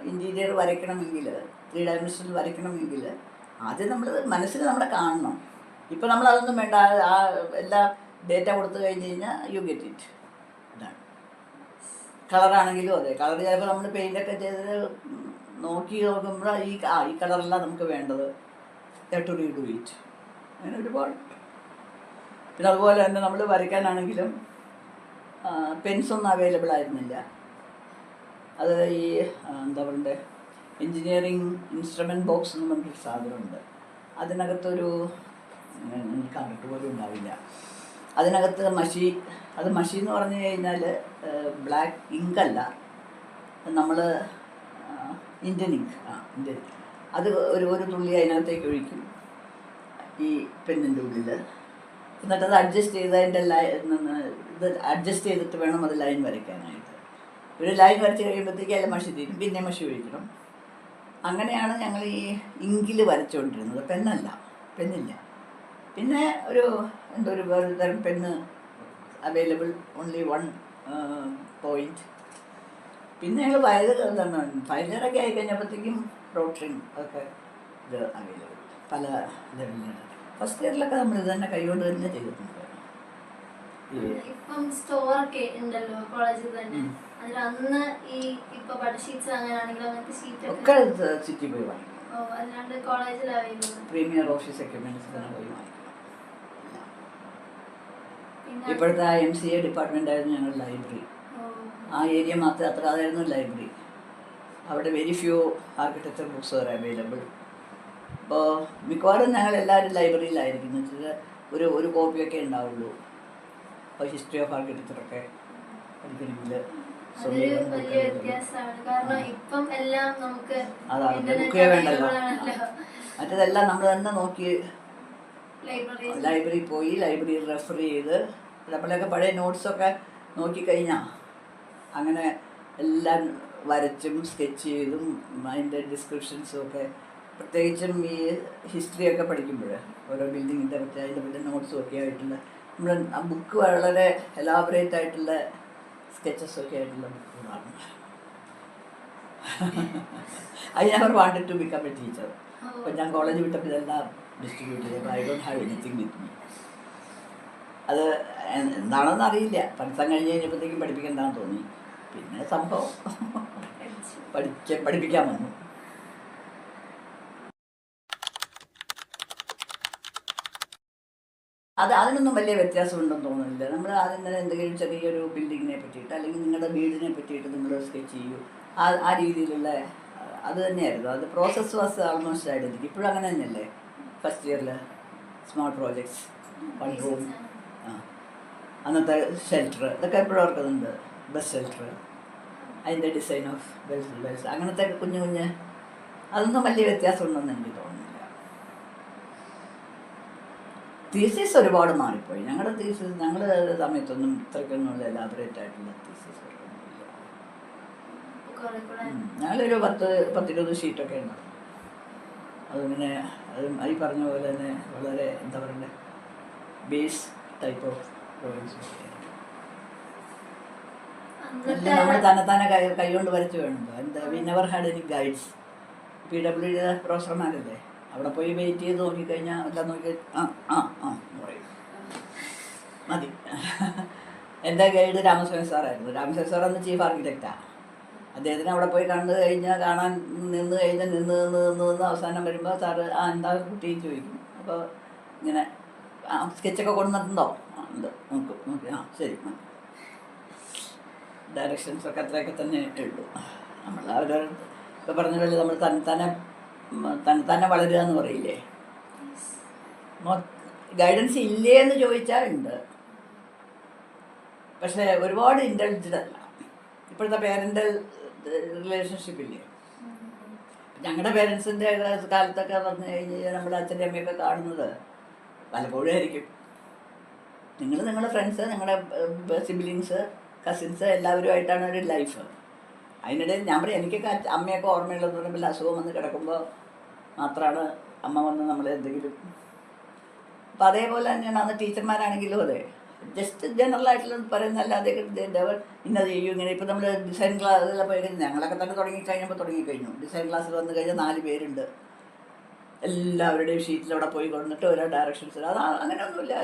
ഇൻറ്റീരിയർ വരയ്ക്കണമെങ്കിൽ, 3 dimensionൽ വരയ്ക്കണമെങ്കിൽ ആദ്യം നമ്മൾ മനസ്സിൽ നമ്മുടെ കാണണം. ഇപ്പം നമ്മളതൊന്നും വേണ്ട, ആ എല്ലാ ഡേറ്റ കൊടുത്തു കഴിഞ്ഞ് കഴിഞ്ഞാൽ യു ഗെറ്റ് ഇറ്റ്. ഇതാണ് കളറാണെങ്കിലും അതെ. കളർ ചിലപ്പോൾ നമ്മൾ പെയിൻ്റൊക്കെ ചെയ്ത് നോക്കുമ്പോൾ ഈ കളറല്ല നമുക്ക് വേണ്ടത്, ടു റീഡു ഇറ്റ്. അങ്ങനെ ഒരുപാട്. പിന്നെ അതുപോലെ തന്നെ നമ്മൾ വരയ്ക്കാനാണെങ്കിലും പെൻസൊന്നും അവൈലബിൾ ആയിരുന്നില്ല. അത് ഈ എന്താ പറയണ്ടേ, എൻജിനീയറിങ് ഇൻസ്ട്രുമെൻറ്റ് ബോക്സ് എന്ന് പറഞ്ഞൊരു സാധനമുണ്ട്. അതിനകത്തൊരു കണ്ടിട്ട് പോലും ഉണ്ടാവില്ല. അതിനകത്ത് മഷി എന്ന് പറഞ്ഞു കഴിഞ്ഞാൽ ബ്ലാക്ക് ഇങ്കല്ല, നമ്മൾ ഇന്ത്യൻ ഇങ്ക്. ഇന്ത്യൻ അത് ഒരു തുള്ളി അതിനകത്തേക്ക് ഒഴിക്കും ഈ പെന്നിൻ്റെ ഉള്ളിൽ. എന്നിട്ട് അത് അഡ്ജസ്റ്റ് ചെയ്ത് അതിൻ്റെ ഇത് അഡ്ജസ്റ്റ് ചെയ്തിട്ട് വേണം അത് ലൈൻ വരയ്ക്കാനായിട്ട്. ഒരു ലൈൻ വരച്ച് കഴിയുമ്പോഴത്തേക്ക് അതിൽ മഷി തീരും, പിന്നെ മഷി ഒഴിക്കണം. അങ്ങനെയാണ് ഞങ്ങൾ ഈ ഇങ്കിൽ വരച്ചുകൊണ്ടിരുന്നത്. പെന്നില്ല. പിന്നെ ഒരു വേറെ തരം പെന്ന് അവൈലബിൾ, ഓൺലി 1 point. പിന്നെ ഞങ്ങൾ ഫൈനലൊക്കെ ആയി കഴിഞ്ഞപ്പോഴത്തേക്കും റോട്ടറിങ് ഒക്കെ ഇത് അവൈലബിൾ പല ലെവലിലാണ്. ഫസ്റ്റ് ഇയറിലൊക്കെ നമ്മൾ ഇത് തന്നെ കൈകൊണ്ട് തന്നെ ചെയ്തിട്ടുണ്ട്. ഇപ്പം സ്റ്റോറൊക്കെ ഉണ്ടല്ലോ കോളേജിൽ തന്നെ, അന്ന് ഈ ഇപ്പൊ ഷീറ്റ്സ് അങ്ങനെയാണെങ്കിൽ അങ്ങനത്തെ ഷീറ്റ് ഒക്കെ സിറ്റി പോയി വാങ്ങിക്കും. അല്ലാണ്ട് കോളേജിൽ അവൈലബിൾ പ്രീമിയർ ഓഫീസ് എക്യുപ്മെന്റ്സ് തന്നെ പോയി വാങ്ങിക്കും. ഇപ്പോഴത്തെ MCA ഡിപ്പാർട്ട്മെന്റ് ആയിരുന്നു ഞങ്ങളുടെ ലൈബ്രറി. ആ ഏരിയ മാത്രമേ അത്ര അതായിരുന്നു ലൈബ്രറി. അവിടെ വെരി ഫ്യൂ ആർക്കിടെക്ചർ ബുക്സ് വരെ അവൈലബിൾ. അപ്പോൾ മിക്കവാറും ഞങ്ങൾ എല്ലാവരും ലൈബ്രറിയിലായിരിക്കും. എന്ന് വെച്ചാൽ ഒരു കോപ്പിയൊക്കെ ഉണ്ടാവുള്ളൂ. അപ്പോൾ ഹിസ്റ്ററി ഓഫ് ആർക്കിടെക്ചറൊക്കെ പഠിക്കണമെങ്കിൽ അതൊരു വലിയ വ്യത്യാസമാണ്. കാരണം ഇപ്പം എല്ലാം നമുക്ക് അതാണ്, ബുക്കേ വേണ്ടല്ലോ. മറ്റേതെല്ലാം നമ്മൾ തന്നെ നോക്കി ലൈബ്രറി പോയി ലൈബ്രറിയിൽ റെഫർ ചെയ്ത് നമ്മളൊക്കെ പഴയ നോട്ട്സൊക്കെ നോക്കിക്കഴിഞ്ഞാൽ അങ്ങനെ എല്ലാം വരച്ചും സ്കെച്ച് ചെയ്തും അതിൻ്റെ ഡിസ്ക്രിപ്ഷൻസും ഒക്കെ, പ്രത്യേകിച്ചും ഈ ഹിസ്റ്ററിയൊക്കെ പഠിക്കുമ്പോൾ ഓരോ ബിൽഡിങ്ങിൻ്റെ പറ്റി അതിൻ്റെ പറ്റി നോട്ട്സും ഒക്കെ ആയിട്ടുള്ള നമ്മൾ ആ ബുക്ക് വളരെ എലാബറേറ്റ് ആയിട്ടുള്ള സ്കെച്ചസൊക്കെ ആയിട്ടുള്ള ബുക്കുകളാണ്. I never wanted to become a teacher. അപ്പോൾ ഞാൻ കോളേജ് വിട്ടപ്പോൾ ഇതെല്ലാം ഡിസ്ട്രിബ്യൂട്ട് ചെയ്തപ്പോൾ I don't have anything with me. അത് എന്താണെന്ന് അറിയില്ല. പഠിത്തം കഴിഞ്ഞ് കഴിഞ്ഞപ്പോഴത്തേക്കും പഠിപ്പിക്കണ്ടെന്ന് തോന്നി. പിന്നെ സംഭവം പഠിപ്പിക്കാൻ വന്നു. അതിനൊന്നും വലിയ വ്യത്യാസമുണ്ടെന്ന് തോന്നുന്നില്ല. നമ്മൾ ആദ്യം തന്നെ എന്തെങ്കിലും ചെറിയൊരു ബിൽഡിങ്ങിനെ പറ്റിയിട്ട് അല്ലെങ്കിൽ നിങ്ങളുടെ വീടിനെ പറ്റിയിട്ട് നിങ്ങൾ സ്കെച്ച് ചെയ്യൂ. ആ രീതിയിലുള്ള അത് തന്നെയായിരുന്നു. അത് പ്രോസസ്സ് വാസ് ആൾമോസ്റ്റ് ഐഡൻറ്റിറ്റി. ഇപ്പോഴും അങ്ങനെ തന്നെയല്ലേ. ഫസ്റ്റ് ഇയറിൽ സ്മോൾ പ്രോജക്ട്സ്, 1 റൂം, അന്നത്തെ ഷെൽട്ടർ, ഇതൊക്കെ എപ്പോഴും ഓർക്കുന്നുണ്ട്. ബസ് ഷെൽട്ടർ, അതിൻ്റെ ഡിസൈൻ ഓഫ് ബെൽസ് അങ്ങനത്തെ കുഞ്ഞു കുഞ്ഞ് അതൊന്നും വലിയ വ്യത്യാസം ഉണ്ടെന്ന് എനിക്ക് തോന്നുന്നില്ല. തീസിസ് ഒരുപാട് മാറിപ്പോയി. ഞങ്ങളുടെ സമയത്തൊന്നും ഇത്രയ്ക്കൊന്നും എലാബറേറ്റ് ആയിട്ടുള്ള തീസിസ് ഒന്നുമില്ല. ഞങ്ങളൊരു 10-20 ഷീറ്റൊക്കെ ഉണ്ടാവും. അതിങ്ങനെ ഈ പറഞ്ഞ പോലെ തന്നെ വളരെ എന്താ പറയണ്ടേ, ബേസ് ടൈപ്പ് ഓഫ് ഡ്രോയിങ്സ് നമ്മൾ തന്നെ കൈകൊണ്ട് വരച്ച് വേണമല്ലോ. എന്താ, we never had any guides. PWD പ്രൊഫസർമാരല്ലേ, അവിടെ പോയി വെയിറ്റ് ചെയ്ത് നോക്കിക്കഴിഞ്ഞാൽ എല്ലാം നോക്കി പറയും മതി. എൻ്റെ ഗൈഡ് രാമസ്വാമി സാറായിരുന്നു. രാമസ്വാമി സാർ അന്ന് ചീഫ് ആർക്കിടെക്റ്റാണ്. അദ്ദേഹത്തിന് അവിടെ പോയി കാണാൻ നിന്ന് അവസാനം വരുമ്പോൾ സാറ് എന്താ കുട്ടി ചോദിക്കും. അപ്പോൾ ഇങ്ങനെ സ്കെച്ചൊക്കെ കൊണ്ടുവന്നിട്ടുണ്ടോ? ഉണ്ട്, നോക്കി ശരി. ഡയറക്ഷൻസൊക്കെ അത്രയൊക്കെ തന്നെ ഉള്ളൂ. നമ്മൾ അവരവർ ഇപ്പോൾ പറഞ്ഞ പോലെ നമ്മൾ തന്നെ വളരുക എന്ന് പറയില്ലേ. ഗൈഡൻസ് ഇല്ലേ എന്ന് ചോദിച്ചാൽ ഉണ്ട്. പക്ഷേ ഒരുപാട് ഇൻ്റലിജൻ്റ് അല്ല. ഇപ്പോഴത്തെ പേരൻ്റൽ റിലേഷൻഷിപ്പില്ലേ. ഞങ്ങളുടെ പേരൻസിൻ്റെ കാലത്തൊക്കെ പറഞ്ഞു കഴിഞ്ഞാൽ നമ്മുടെ അച്ഛൻ്റെ അമ്മയൊക്കെ കാണുന്നത് പലപ്പോഴും ആയിരിക്കും. നിങ്ങളുടെ ഫ്രണ്ട്സ്, നിങ്ങളുടെ സിബ്ലിങ്സ്, കസിൻസ് എല്ലാവരുമായിട്ടാണ് ഒരു ലൈഫ്. അതിനിടയിൽ ഞാൻ പറയും, എനിക്കൊക്കെ അമ്മയൊക്കെ ഓർമ്മയുള്ളതെന്ന് പറയുമ്പോൾ അസുഖം വന്ന് കിടക്കുമ്പോൾ മാത്രമാണ് അമ്മ വന്ന് നമ്മളെന്തെങ്കിലും. അപ്പം അതേപോലെ തന്നെയാണ് അന്ന് ടീച്ചർമാരാണെങ്കിലും അതെ, ജസ്റ്റ് ജനറലായിട്ടുള്ള പറയുന്നല്ലാതെ ഇന്നത് ചെയ്യും ഇങ്ങനെ. ഇപ്പോൾ നമ്മൾ ഡിസൈൻ ക്ലാസ്സിൽ പോയി കഴിഞ്ഞാൽ ഞങ്ങളൊക്കെ തന്നെ തുടങ്ങിക്കഴിഞ്ഞു. ഡിസൈൻ ക്ലാസ്സിൽ വന്നു കഴിഞ്ഞാൽ 4 പേരുണ്ട്. എല്ലാവരുടെയും ഷീറ്റിലവിടെ പോയി കൊണ്ടിട്ട് ഓരോ ഡയറക്ഷൻസ്. അങ്ങനെയൊന്നുമില്ല.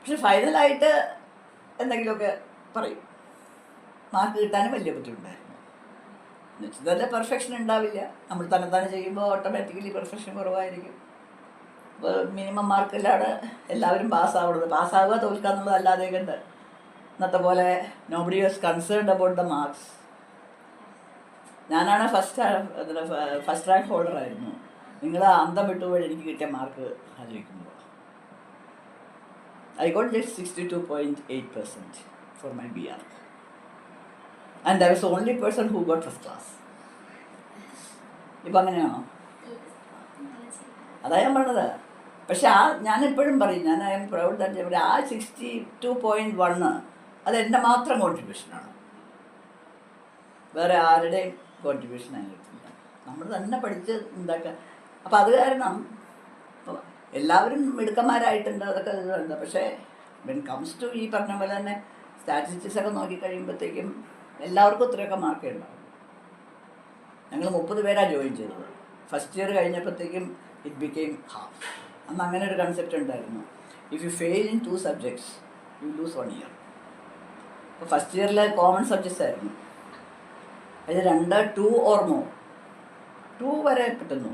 പക്ഷെ ഫൈനലായിട്ട് എന്തെങ്കിലുമൊക്കെ പറയും. മാർക്ക് കിട്ടാനും വലിയ ബുദ്ധിമുട്ടായിരുന്നു. എന്നുവെച്ചാൽ നല്ല പെർഫെക്ഷൻ ഉണ്ടാവില്ല. നമ്മൾ തന്നെ ചെയ്യുമ്പോൾ ഓട്ടോമാറ്റിക്കലി പെർഫെക്ഷൻ കുറവായിരിക്കും. അപ്പോൾ മിനിമം മാർക്കിലാണ് എല്ലാവരും പാസ്സാവുന്നത്. പാസ്സാവുക തോൽക്കുക എന്നുള്ളതല്ലാതെ കണ്ട് ഇന്നത്തെ പോലെ nobody was concerned about the marks. ഞാനാണ് ഫസ്റ്റ് റാങ്ക് ഹോൾഡറായിരുന്നു. നിങ്ങൾ അന്തം വിട്ടുപോയി എനിക്ക് കിട്ടിയ മാർക്ക് ആലോചിക്കുമ്പോൾ. I got just 62.8% for my BR. And I was the only person who got first class. ഇപ്പം അങ്ങനെയാണോ? അതാ ഞാൻ പറഞ്ഞത്. പക്ഷെ ഞാനെപ്പോഴും പറയും, ഞാൻ ഐ എം പ്രൗഡ് ദാറ്റ് ആ 62.1 അതെൻ്റെ മാത്രം കോൺട്രിബ്യൂഷനാണ്. വേറെ ആരുടെയും കോൺട്രിബ്യൂഷൻ ആയിട്ടില്ല. നമ്മൾ തന്നെ പഠിച്ച് ഉണ്ടാക്കുക. അപ്പം അത് കാരണം എല്ലാവരും മിടുക്കന്മാരായിട്ടുണ്ട്, അതൊക്കെ ഇതുണ്ട്. പക്ഷേ വെൻ കംസ് ടു ഈ പറഞ്ഞ പോലെ തന്നെ സ്റ്റാറ്റിസ്റ്റിക്സ് ഒക്കെ നോക്കിക്കഴിയുമ്പോഴത്തേക്കും എല്ലാവർക്കും ഇത്രയൊക്കെ മാർക്കേ ഉണ്ടാവും. ഞങ്ങൾ 30 പേരാണ് ജോയിൻ ചെയ്തത്. ഫസ്റ്റ് ഇയർ കഴിഞ്ഞപ്പോഴത്തേക്കും ഇറ്റ് ബിക്കെയിം ഹാഫ്. അന്ന് അങ്ങനെ ഒരു കൺസെപ്റ്റ് ഉണ്ടായിരുന്നു. If you fail in 2 subjects you lose 1 year. അപ്പോൾ ഫസ്റ്റ് ഇയറിൽ കോമൺ സബ്ജക്ട്സ് ആയിരുന്നു. അതിൽ 2 or more 2 വരെ കിട്ടുന്നു.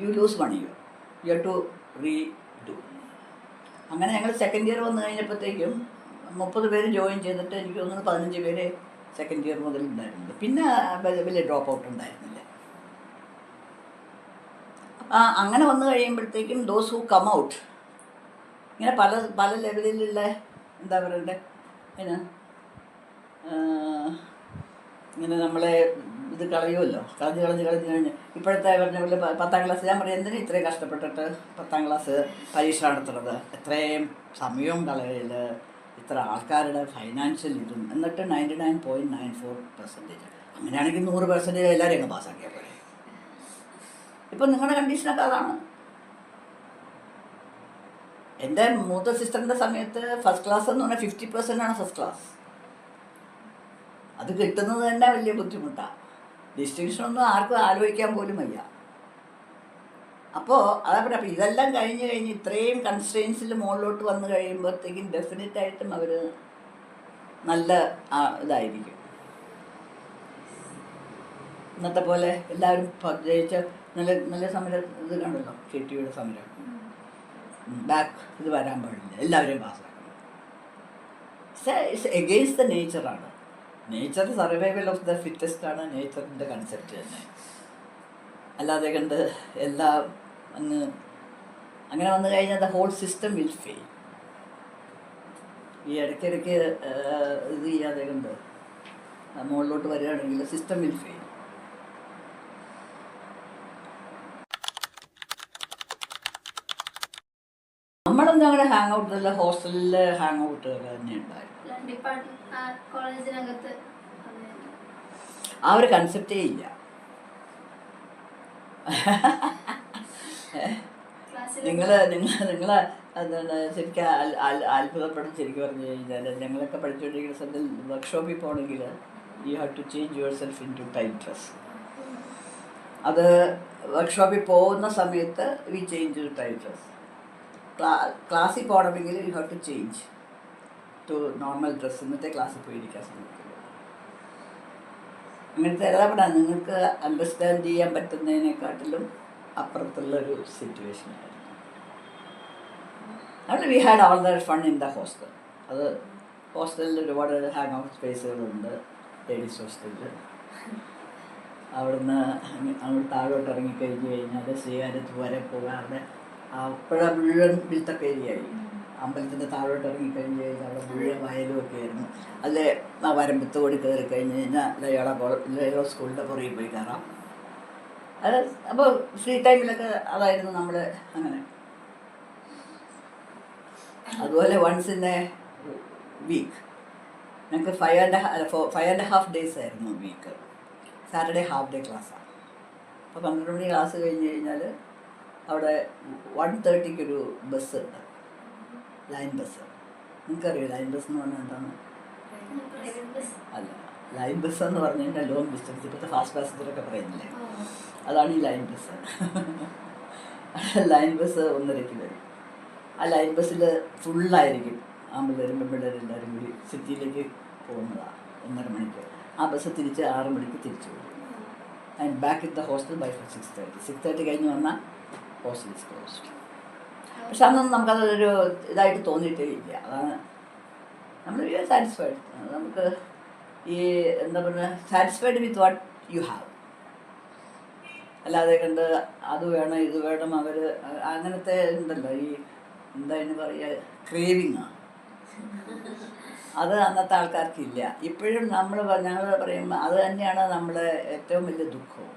You lose 1 year, you have to redo. അങ്ങനെ ഞങ്ങൾ സെക്കൻഡ് ഇയർ വന്നു കഴിഞ്ഞപ്പോഴത്തേക്കും 30 പേര് ജോയിൻ ചെയ്തിട്ട് എനിക്ക് തോന്നുന്നു 15 പേര് സെക്കൻഡ് ഇയർ മുതൽ ഉണ്ടായിരുന്നുള്ളൂ. പിന്നെ വലിയ ഡ്രോപ്പ് ഔട്ട് ഉണ്ടായിരുന്നില്ല. അങ്ങനെ വന്നു കഴിയുമ്പോഴത്തേക്കും ദോസ് ഹു കം ഔട്ട് ഇങ്ങനെ പല പല ലെവലിലുള്ള എന്താ പറയണ്ടേ പിന്നെ ഇങ്ങനെ നമ്മളെ ഇത് കളയുമല്ലോ, കളഞ്ഞ് ഇപ്പോഴത്തെ പറഞ്ഞ പോലെ 10ാം ക്ലാസ് ഞാൻ പറയും എന്തിനാ ഇത്രയും കഷ്ടപ്പെട്ടിട്ട് 10ാം ക്ലാസ് പരീക്ഷ നടത്തുന്നത്, എത്രയും സമയവും കളയൽ, ഇത്ര ആൾക്കാരുടെ ഫൈനാൻഷ്യൽ ഇതും, എന്നിട്ട് 99.94%. അങ്ങനെയാണെങ്കിൽ 100% എല്ലാവരെയും അങ്ങ് പാസ്സാക്കിയാൽ പോലെ. ഇപ്പം നിങ്ങളുടെ കണ്ടീഷനൊക്കെ അതാണ്. എൻ്റെ മൂത്ത സിസ്റ്ററിൻ്റെ സമയത്ത് ഫസ്റ്റ് ക്ലാസ് എന്ന് പറഞ്ഞാൽ 50% ഫസ്റ്റ് ക്ലാസ്. അത് കിട്ടുന്നത് തന്നെ വലിയ ബുദ്ധിമുട്ടാണ്. ഡിസ്റ്റിങ്ഷനൊന്നും ആർക്കും ആലോചിക്കാൻ പോലും വയ്യ. അപ്പോൾ അതാ പറയുക, അപ്പോൾ ഇതെല്ലാം കഴിഞ്ഞ് ഇത്രയും കൺസ്ട്രെയിൻസിൽ മുകളിലോട്ട് വന്നു കഴിയുമ്പോഴത്തേക്കും ഡെഫിനറ്റായിട്ടും അവർ നല്ല ഇതായിരിക്കും. ഇന്നത്തെ പോലെ എല്ലാവരും ജയിച്ച നല്ല നല്ല സമരം ഇത് കണ്ടല്ലോ, ഷെട്ടിയുടെ സമരം. ബാക്ക് ഇത് വരാൻ പാടില്ല, എല്ലാവരെയും പാസ്സാക്കണം. ഇറ്റ്സ് എഗെയിൻസ്റ്റ് ദ നേച്ചറാണ്. Nature survival of the fittest ആണ് നേച്ചറിൻ്റെ കൺസെപ്റ്റ് തന്നെ. അല്ലാതെ കണ്ട് എല്ലാം അങ്ങനെ വന്നു കഴിഞ്ഞാൽ the whole system will fail. ഈ ഇടയ്ക്കിടയ്ക്ക് ഇത് ചെയ്യാതെ കണ്ട് മുകളിലോട്ട് വരികയാണെങ്കിൽ സിസ്റ്റം വിൽ ഫെയിൽ. നമ്മളൊന്നും അങ്ങനെ ഹാങ് ഔട്ട് അല്ല, ഹോസ്റ്റലിൽ ഹാങ് ഔട്ട് തന്നെ ഉണ്ടായിരുന്നു. ആ ഒരു കൺസെപ്റ്റേ ഇല്ല. നിങ്ങളെ എന്താണ് ശരിക്കും അത്ഭുതപ്പെടും. ശരിക്കും പറഞ്ഞു കഴിഞ്ഞാൽ ഞങ്ങളൊക്കെ പഠിച്ചുകൊണ്ടിരിക്കുന്ന സമയത്ത് വർക്ക്ഷോപ്പിൽ പോകണമെങ്കിൽ you have to change yourself into tight dress. അത് വർക്ക്ഷോപ്പിൽ പോകുന്ന സമയത്ത് we change to tight dress. ക്ലാസ്സിൽ പോകണമെങ്കിൽ you have to change to normal dress. ഇന്നത്തെ ക്ലാസ്സിൽ പോയിരിക്കാൻ ശ്രമിക്കുക. അങ്ങനത്തെ എല്ലാം നിങ്ങൾക്ക് അണ്ടർസ്റ്റാൻഡ് ചെയ്യാൻ പറ്റുന്നതിനെക്കാട്ടിലും അപ്പുറത്തുള്ളൊരു സിറ്റുവേഷനായിരുന്നു. അവിടെ we had all the fun in the hostel. അത് ഹോസ്റ്റലിൽ ഒരുപാട് ഹാങ് ഔട്ട് സ്പേസുകളുണ്ട്. ലേഡീസ് ഹോസ്റ്റലിൽ അവിടുന്ന് അങ്ങോട്ട് താഴോട്ട് ഇറങ്ങിക്കഴിഞ്ഞ് കഴിഞ്ഞാൽ ശ്രീകാര്യത്ത് വരെ പോകാറുണ്ട്. അപ്പോഴാണ് മുഴുവൻ ബിൽട്ടപ്പ് ഏരിയയായി. അമ്പലത്തിൻ്റെ താഴോട്ട് ഇറങ്ങിക്കഴിഞ്ഞ് കഴിഞ്ഞാൽ അവിടെ മുഴുവൻ വയലും ഒക്കെ ആയിരുന്നു. അതിൽ ആ വരമ്പത്ത് കൂടി കയറി കഴിഞ്ഞ് കഴിഞ്ഞാൽ ലയോള സ്കൂളിൻ്റെ പുറകിൽ പോയി കയറാം. അത് അപ്പോൾ ഫ്രീ ടൈമിലൊക്കെ അതായിരുന്നു നമ്മൾ അങ്ങനെ. അതുപോലെ വൺസ് ഇൻ എ വീക്ക് ഞങ്ങൾക്ക് 5.5 ഡേയ്സ് ആയിരുന്നു വീക്ക്. സാറ്റർഡേ ഹാഫ് ഡേ ക്ലാസ്സാണ്. അപ്പോൾ 12 മണി ക്ലാസ് കഴിഞ്ഞ് കഴിഞ്ഞാൽ അവിടെ 1:30 ബസ് ഉണ്ട്, ലൈൻ ബസ്. നിങ്ങൾക്കറിയോ ലൈൻ ബസ് എന്ന് പറഞ്ഞാൽ എന്താണ്? അല്ല, ലൈൻ ബസ് എന്ന് പറഞ്ഞു കഴിഞ്ഞാൽ ലോങ് ഡിസ്റ്റൻസ്. ഇപ്പോഴത്തെ ഫാസ്റ്റ് പാസഞ്ചറൊക്കെ പറയുന്നില്ലേ, അതാണ് ഈ ലൈൻ ബസ്. ലൈൻ ബസ് 1:30 വരും. ആ ലൈൻ ബസ്സിൽ ഫുള്ളായിരിക്കും ആമ്പിള്ളേരും പെൺപിള്ളേരും എല്ലാവരും കൂടി സിറ്റിയിലേക്ക് പോകുന്നതാണ് 1.5 മണിക്ക്. ആ ബസ് തിരിച്ച് 6 മണിക്ക് തിരിച്ചു പോകും. And back in the hostel by 6:30 കഴിഞ്ഞ് വന്നാൽ ഹോസ്റ്റൽ ഇസ് ക്ലോസ്ഡ്. പക്ഷെ അന്നൊന്നും നമുക്കതൊരു ഇതായിട്ട് തോന്നിയിട്ടേ ഇല്ല. അതാണ് നമ്മൾ സാറ്റിസ്ഫൈഡ്. നമുക്ക് ഈ എന്താ പറയുക, satisfied with what you have. അല്ലാതെ കണ്ട് അത് വേണം ഇത് വേണം അവർ അങ്ങനത്തെ ഉണ്ടല്ലോ, ഈ എന്താ എന്ന് പറയുക, ക്രേവിങ്ങാണ്. അത് അന്നത്തെ ആൾക്കാർക്കില്ല. ഇപ്പോഴും ഞങ്ങൾ പറയുമ്പോൾ അത് തന്നെയാണ് നമ്മുടെ ഏറ്റവും വലിയ ദുഃഖവും.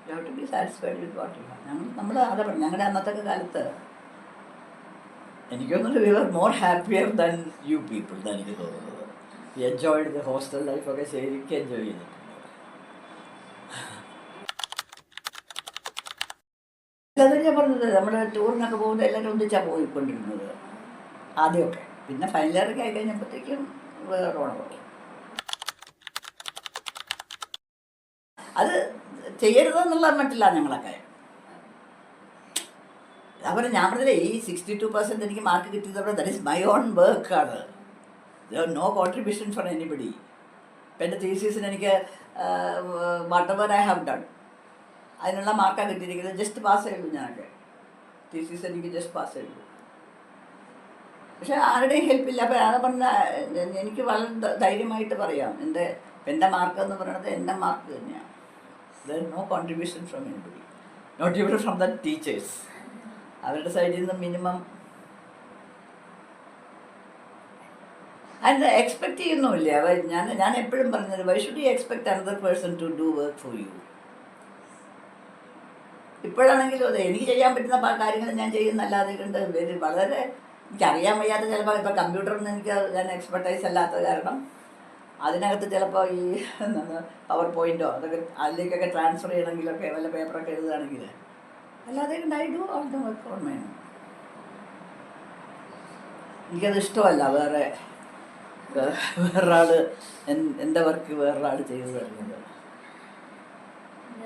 You have to be satisfied with what you have. നമ്മൾ അതെ പറഞ്ഞു. ഞങ്ങളുടെ അന്നത്തെ കാലത്ത് എനിക്ക് തോന്നുന്നു we were more happier than you people എന്നാണ് എനിക്ക് തോന്നുന്നത്. എൻജോയ്ഡ് ദ ഹോസ്റ്റൽ ലൈഫൊക്കെ ശരിക്കും എൻജോയ് ചെയ്തിട്ടുണ്ട്. അതെ ഞാൻ പറഞ്ഞത്, നമ്മൾ ടൂറിനൊക്കെ പോകുമ്പോൾ എല്ലാവരും ഒന്നിച്ചാണ് പോയിക്കൊണ്ടിരുന്നത് ആദ്യമൊക്കെ. പിന്നെ ഫൈനൽ ഇയറൊക്കെ ആയി കഴിഞ്ഞപ്പോഴത്തേക്കും വേറെ ഓണം. അത് ചെയ്യരുതെന്നുള്ള മട്ടില്ല ഞങ്ങളൊക്കെ. അതുപോലെ ഞാൻ പറഞ്ഞില്ലേ, ഈ 62% എനിക്ക് മാർക്ക് കിട്ടിയതോടെ ദാറ്റ് ഈസ് മൈ ഓൺ വർക്കാണ്. No contribution for anybody. ഇപ്പം എൻ്റെ തീസിസിന് എനിക്ക് whatever I have done അതിനുള്ള മാർക്കാണ് കിട്ടിയിരിക്കുന്നത്. ജസ്റ്റ് പാസ് ചെയ്യുള്ളൂ. ഞാനൊക്കെ തീസിസ് എനിക്ക് ജസ്റ്റ് പാസ് ചെയ്യുള്ളൂ. പക്ഷെ ആരുടെയും ഹെൽപ്പില്ല. അപ്പോൾ അത് പറഞ്ഞാൽ എനിക്ക് വളരെ ധൈര്യമായിട്ട് പറയാം, എൻ്റെ മാർക്ക് എന്ന് പറയുന്നത് എൻ്റെ മാർക്ക് തന്നെയാണ്. There no contribution from anybody, not even from the teachers. അവരുടെ സൈഡിൽ നിന്ന് മിനിമം അതിന് എക്സ്പെക്റ്റ് ചെയ്യുന്നുമില്ല. ഞാൻ എപ്പോഴും പറഞ്ഞത്, why should you expect another person to do work for you. ഇപ്പോഴാണെങ്കിലും അതെ, എനിക്ക് ചെയ്യാൻ പറ്റുന്ന കാര്യങ്ങൾ ഞാൻ ചെയ്യുന്നല്ലാതെ കണ്ട് വളരെ എനിക്കറിയാൻ വയ്യാത്ത ചിലപ്പോൾ ഇപ്പോൾ കമ്പ്യൂട്ടറിന് ഞാൻ എക്സ്പെർട്ടൈസ് അല്ലാത്ത കാരണം അതിനകത്ത് ചിലപ്പോൾ ഈ പവർ പോയിൻറ്റോ അതൊക്കെ അതിലേക്കൊക്കെ ട്രാൻസ്ഫർ ചെയ്യണമെങ്കിലൊക്കെ വല്ല പേപ്പറൊക്കെ എഴുതുകയാണെങ്കിൽ അല്ലാതെ കണ്ട് I do all the work on my own. എനിക്കത് ഇഷ്ടമല്ല വേറൊരാൾ എൻ്റെ വർക്ക് വേറൊരാൾ ചെയ്തു തരുന്നത്.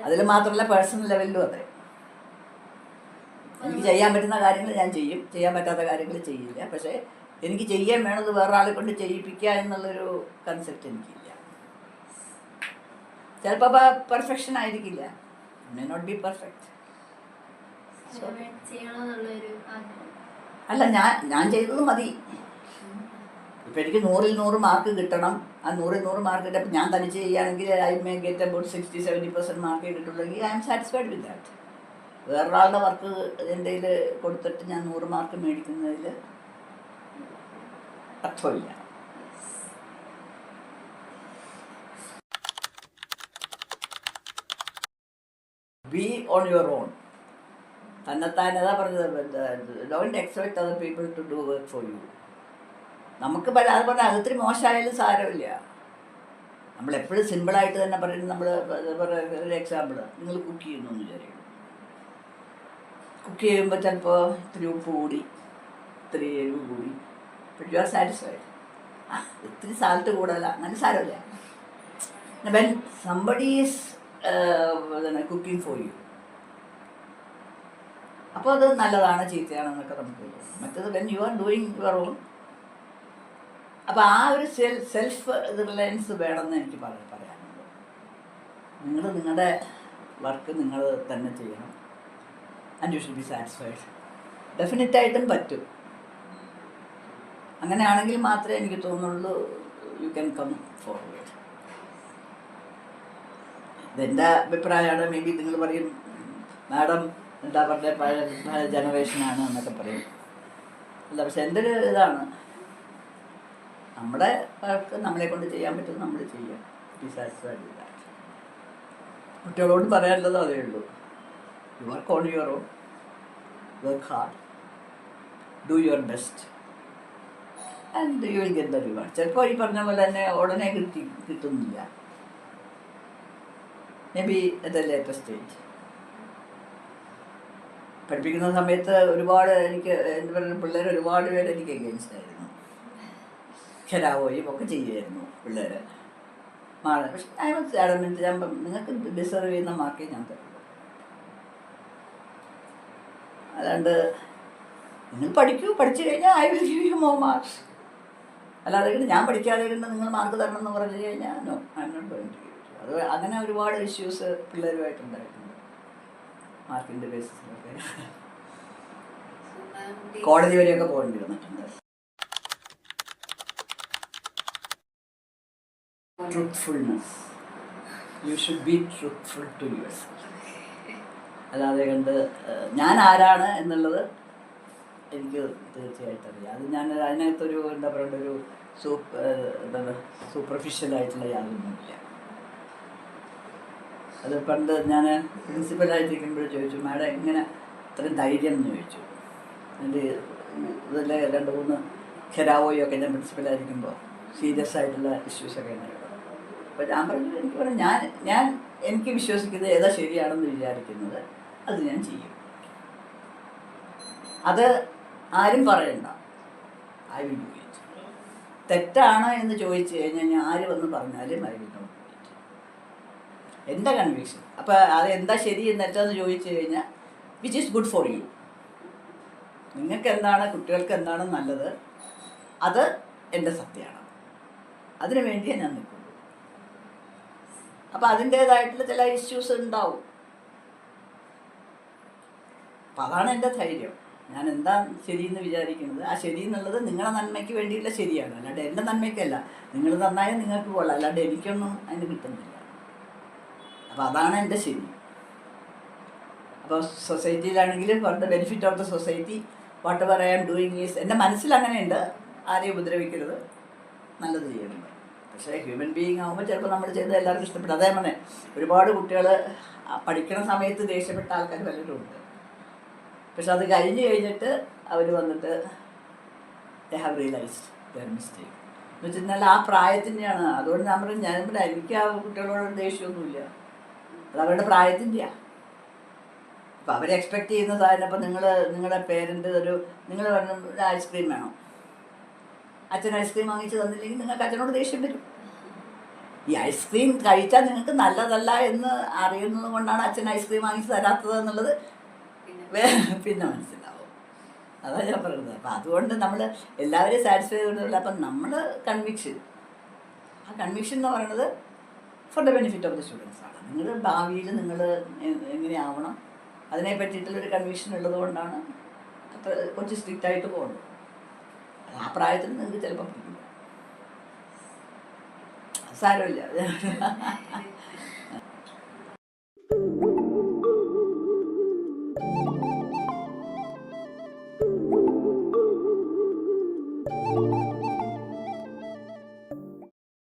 അതിൽ മാത്രമല്ല പേഴ്സണൽ ലെവലിലും അതെ. എനിക്ക് ചെയ്യാൻ പറ്റുന്ന കാര്യങ്ങൾ ഞാൻ ചെയ്യും, ചെയ്യാൻ പറ്റാത്ത കാര്യങ്ങൾ ചെയ്യില്ല. പക്ഷേ എനിക്ക് ചെയ്യാൻ വേണത് വേറൊരാളെ കൊണ്ട് ചെയ്യിപ്പിക്കുക എന്നുള്ളൊരു കൺസെപ്റ്റ് എനിക്കില്ല. ചിലപ്പോൾ പെർഫെക്ഷൻ ആയിരിക്കില്ല, മേ നോട്ട് ബി പെർഫെക്റ്റ്. അല്ല, ഞാൻ ചെയ്തത് മതി. ഇപ്പം എനിക്ക് 100-100 മാർക്ക് കിട്ടണം. ആ 100-100 മാർക്ക് കിട്ടും. ഞാൻ തനിച്ച് ചെയ്യുകയാണെങ്കിൽ ഐ മേ ഗെറ്റ് അബൌട്ട് 60-70% മാർക്കേ കിട്ടുള്ളെങ്കിൽ I am satisfied with that. വേറൊരാളുടെ വർക്ക് എൻ്റെ കയ്യിൽ കൊടുത്തിട്ട് ഞാൻ 100 മാർക്ക് മേടിക്കുന്നതിൽ അർത്ഥമില്ല. Be on your own. തന്നെത്താൻ അതാ പറഞ്ഞത്, don't expect other people to do work for you. നമുക്ക് അത് പറഞ്ഞാൽ അതൊത്തിരി മോശമായാലും സാരമില്ല. നമ്മളെപ്പോഴും സിമ്പിളായിട്ട് തന്നെ പറയുന്നത്, നമ്മൾ ഒരു എക്സാമ്പിൾ, നിങ്ങൾ കുക്ക് ചെയ്യുന്നു എന്ന് വിചാരിക്കണം. കുക്ക് ചെയ്യുമ്പോൾ ചിലപ്പോൾ ഇത്തിരി ഉപ്പ് കൂടി, ഇത്തിരി എരിവ് കൂടി, ബട്ട് യു ആർ സാറ്റിസ്ഫൈഡ്. ഇത്തിരി സാൾട്ട് കൂടുതല, അങ്ങനെ സാരമില്ല. When somebody is cooking for you, അപ്പോൾ അത് നല്ലതാണ് ചീത്തയാണെന്നൊക്കെ നമുക്ക്. മറ്റത് when you are doing your own, അപ്പോൾ ആ ഒരു സെൽഫ് റിലയൻസ് വേണമെന്ന് എനിക്ക് പറയാനുള്ളത്. നിങ്ങളുടെ വർക്ക് നിങ്ങൾ തന്നെ ചെയ്യണം. And you should be satisfied. ഡെഫിനറ്റായിട്ടും പറ്റും. അങ്ങനെയാണെങ്കിൽ മാത്രമേ എനിക്ക് തോന്നുള്ളൂ യു ക്യാൻ കം ഫോർവേഡ്. ഇതെൻ്റെ അഭിപ്രായമാണ്. മേ ബി നിങ്ങൾ പറയും, മാഡം എന്താ പറയുക, പഴയ ജനറേഷനാണ് എന്നൊക്കെ പറയും. അല്ല, പക്ഷെ എൻ്റെ ഒരു ഇതാണ്, നമ്മുടെ വർക്ക് നമ്മളെ കൊണ്ട് ചെയ്യാൻ പറ്റും, നമ്മൾ ചെയ്യാം. B satisfied with that. കുട്ടികളോട് പറയാനുള്ളത് അതേ ഉള്ളൂ. You work on your on, work hard, do your best and you will get the reward. ചിലപ്പോൾ ഈ പറഞ്ഞ പോലെ തന്നെ ഉടനെ കിട്ടുന്നില്ല. May be at A later stage. പഠിപ്പിക്കുന്ന സമയത്ത് ഒരുപാട് എനിക്ക് എന്താ പറയുക, പിള്ളേർ ഒരുപാട് പേര് എനിക്ക് എഗെയിൻസ്റ്റ് ആയിരുന്നു. ഖരാവോയും ഒക്കെ ചെയ്യുമായിരുന്നു പിള്ളേർ. പക്ഷെ ഞാൻ നിങ്ങൾക്ക് ഡിസർവ് ചെയ്യുന്ന മാർക്കേ ഞാൻ തരുള്ളൂ. അല്ലാണ്ട് നിങ്ങൾ പഠിച്ചു കഴിഞ്ഞാൽ I will give you more marks. അല്ലാതെ ഞാൻ പഠിക്കാതെ ഇരുന്ന് നിങ്ങൾ മാർക്ക് തരണം എന്ന് പറഞ്ഞു കഴിഞ്ഞാൽ no, I am not going to give you. അത് അങ്ങനെ ഒരുപാട് ഇഷ്യൂസ് പിള്ളേരുമായിട്ടുണ്ടായിട്ടുണ്ട്. മാർക്കിൻ്റെ ബേസിസിലൊക്കെ കോടതി വരെയൊക്കെ പോകേണ്ടി വന്നിട്ടുണ്ട്. Truthfulness. You should be truthful to yourself. അല്ലാതെ കണ്ട് ഞാൻ ആരാണ് എന്നുള്ളത് എനിക്ക് തീർച്ചയായിട്ടും അറിയാം. അത് ഞാൻ അതിനകത്തൊരു എന്താ പറയുക, ഒരു സൂപ്പർഫിഷ്യലായിട്ടുള്ള യാതൊന്നുമില്ല. അത് പണ്ട് ഞാൻ പ്രിൻസിപ്പലായിട്ടിരിക്കുമ്പോൾ ചോദിച്ചു, മാഡം എങ്ങനെ ഇത്രയും ധൈര്യം എന്ന് ചോദിച്ചു. എൻ്റെ ഇതിലെ 2-3 ഖരാവോയൊക്കെ ഞാൻ പ്രിൻസിപ്പലായിരിക്കുമ്പോൾ സീരിയസ് ആയിട്ടുള്ള ഇഷ്യൂസൊക്കെ ഉണ്ടായിരുന്നു. അപ്പോൾ ഞാൻ പറഞ്ഞു, ഞാൻ എനിക്ക് വിശ്വസിക്കുന്നത് ഏതാ ശരിയാണെന്ന് വിചാരിക്കുന്നത് അത് ഞാൻ ചെയ്യും. അത് ആരും പറയണ്ട, ഐ വിൽ ഡു ഇറ്റ്. തെറ്റാണ് എന്ന് ചോദിച്ചു കഴിഞ്ഞാൽ ഞാൻ ആര് വന്ന് പറഞ്ഞാലും I will not do it. എൻ്റെ കൺവിക്ഷൻ. അപ്പോൾ അത് എന്താ ശരി തെറ്റെന്ന് ചോദിച്ചു കഴിഞ്ഞാൽ which is good for you, നിങ്ങൾക്ക് എന്താണ്, കുട്ടികൾക്ക് എന്താണ് നല്ലത്, അത് എൻ്റെ സത്യമാണ്. അതിനു വേണ്ടിയാണ് ഞാൻ നിൽക്കുന്നത്. അപ്പോൾ അതിൻ്റേതായിട്ടുള്ള ചില ഇഷ്യൂസ് ഉണ്ടാവും. അപ്പം അതാണ് എൻ്റെ ധൈര്യം. ഞാൻ എന്താ ശരിയെന്ന് വിചാരിക്കുന്നത് ആ ശരി എന്നുള്ളത് നിങ്ങളുടെ നന്മയ്ക്ക് വേണ്ടിയുള്ള ശരിയാണ്, അല്ലാണ്ട് എൻ്റെ നന്മയ്ക്കല്ല. നിങ്ങൾ നന്നായാൽ നിങ്ങൾക്ക് കൊള്ളാം, അല്ലാണ്ട് എനിക്കൊന്നും അതിന് കിട്ടുന്നില്ല. അപ്പോൾ അതാണ് എൻ്റെ ശരി. അപ്പോൾ സൊസൈറ്റിയിലാണെങ്കിലും for the benefit of the society whatever I am doing is, എൻ്റെ മനസ്സിൽ അങ്ങനെയുണ്ട്, ആരെയും ഉപദ്രവിക്കരുത്, നല്ലത് ചെയ്യണം. പക്ഷേ ഹ്യൂമൻ ബീയിങ് ആകുമ്പോൾ ചിലപ്പോൾ നമ്മൾ ചെയ്തത് എല്ലാവർക്കും ഇഷ്ടപ്പെടും. അതേപോലെ ഒരുപാട് കുട്ടികൾ പഠിക്കുന്ന സമയത്ത് ദേഷ്യപ്പെട്ട ആൾക്കാർ പലരും ഉണ്ട്. പക്ഷെ അത് കഴിഞ്ഞിട്ട് അവർ വന്നിട്ട് they have realised their mistake എന്ന് വെച്ചാൽ ആ പ്രായത്തിൻ്റെയാണ്. അതുകൊണ്ട് ഞാനിവിടെ എനിക്ക് ആ കുട്ടികളോട് ദേഷ്യമൊന്നുമില്ല, അത് അവരുടെ പ്രായത്തിൻ്റെയാണ്. അപ്പോൾ അവർ എക്സ്പെക്റ്റ് ചെയ്യുന്ന സാധനം, അപ്പോൾ നിങ്ങളുടെ പേരൻ്റ് നിങ്ങൾ പറഞ്ഞ ഒരു ഐസ്ക്രീം വേണം, അച്ഛൻ ഐസ്ക്രീം വാങ്ങിച്ച് തന്നില്ലെങ്കിൽ നിങ്ങൾക്ക് അച്ഛനോട് ദേഷ്യം വരും. ഈ ഐസ്ക്രീം കഴിച്ചാൽ നിങ്ങൾക്ക് നല്ലതല്ല എന്ന് അറിയുന്നത് കൊണ്ടാണ് അച്ഛൻ ഐസ്ക്രീം വാങ്ങിച്ച് തരാത്തത് എന്നുള്ളത് പിന്നെ മനസ്സിലാവും. അതാണ് ഞാൻ പറയുന്നത്. അപ്പം അതുകൊണ്ട് നമ്മൾ എല്ലാവരെയും സാറ്റിസ്ഫൈ ചെയ്തിട്ടില്ല. അപ്പം നമ്മൾ കൺവിക്ഷൻ, ആ കൺവിക്ഷൻ എന്ന് പറയുന്നത് four the benefit of the students ആണ്. നിങ്ങൾ ഭാവിയിൽ നിങ്ങൾ എങ്ങനെയാവണം അതിനെ പറ്റിയിട്ടുള്ളൊരു കൺവിക്ഷൻ ഉള്ളത് കൊണ്ടാണ് അത്ര കുറച്ച് സ്ട്രിക്റ്റ് ആയിട്ട് പോകുന്നത്. ആ പ്രായത്തിൽ നിങ്ങൾക്ക് ചിലപ്പോൾ പിടിക്കില്ല, സാരമില്ല.